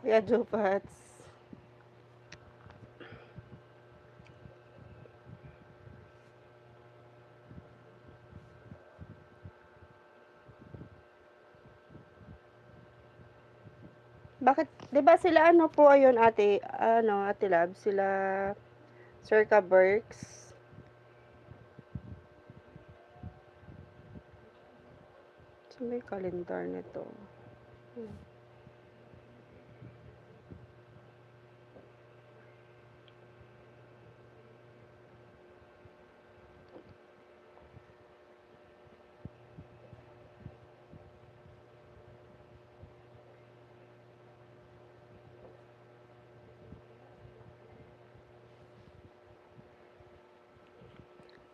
Kuya Jopats. Bakit, 'di ba sila ano po ayun ate, ano, Ate Lab, sila Circa Berks. Sa may kalendar nito. Hmm.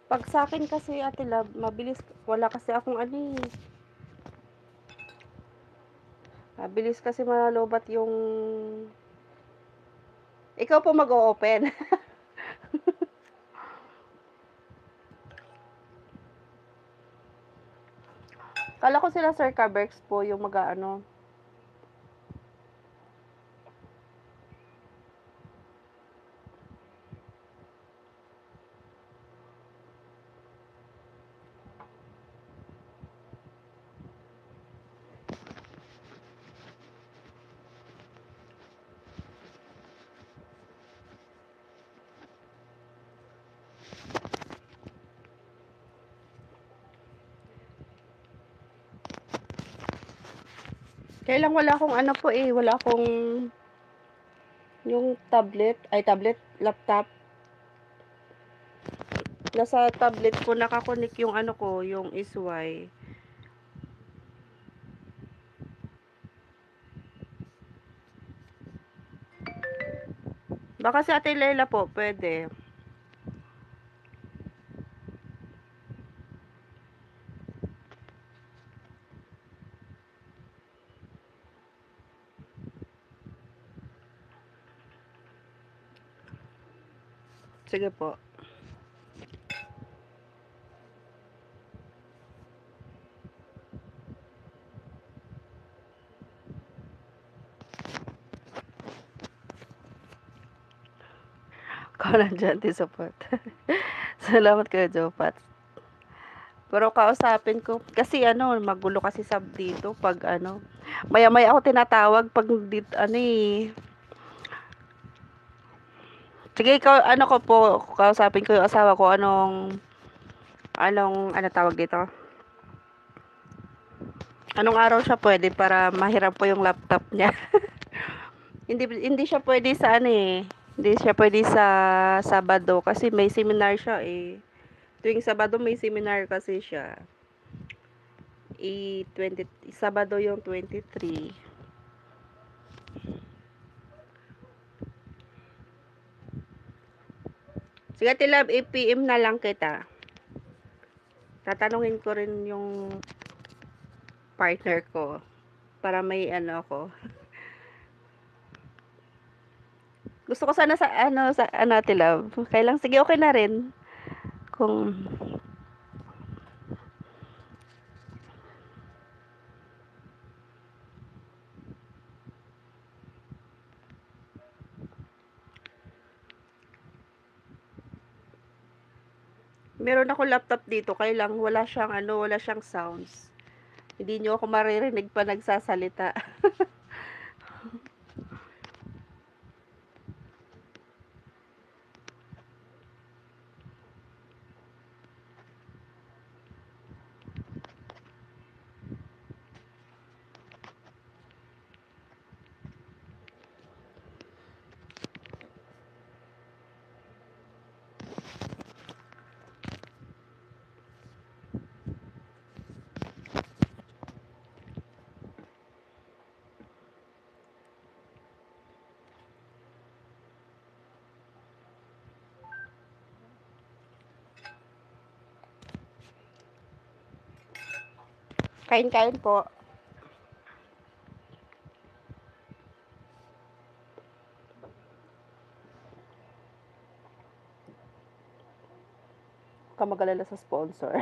'Pag sa'kin kasi Ate Lab, mabilis wala kasi akong ano, eh, mabilis kasi malalobat yung ikaw po mag-o-open. Akala ko sila Circa Berks po yung mag-aano. Kaya lang wala akong ano po, eh, wala akong yung laptop. Nasa tablet ko naka-connect yung ano ko, yung Isway. Baka si Ate Lela po, pwede. Sige po. Ikaw nandiyan, ti support. Salamat kayo, Jopat. Pero kausapin ko, kasi ano, magulo kasi sab dito pag ano. Maya-maya ako tinatawag pag dito, ano eh. Sige, ikaw, ano ko po, kausapin ko yung asawa ko, ano tawag dito? Anong araw siya pwede para mahiram po yung laptop niya? Hindi siya pwede sa ano eh. Hindi siya pwede sa Sabado kasi may seminar siya eh. Tuwing Sabado may seminar kasi siya. 20 Sabado yung 23. Sige, Tilab, i-PM na lang kita. Tatanungin ko rin yung partner ko para may ano ako. Gusto ko sana sa ano, Tilab. Kailang, sige, okay na rin. Kung meron ako laptop dito, kailang wala siyang sounds. Hindi niyo ako maririnig pa nagsasalita. Kain-kain po. Huwag ka mag-alala sa sponsor.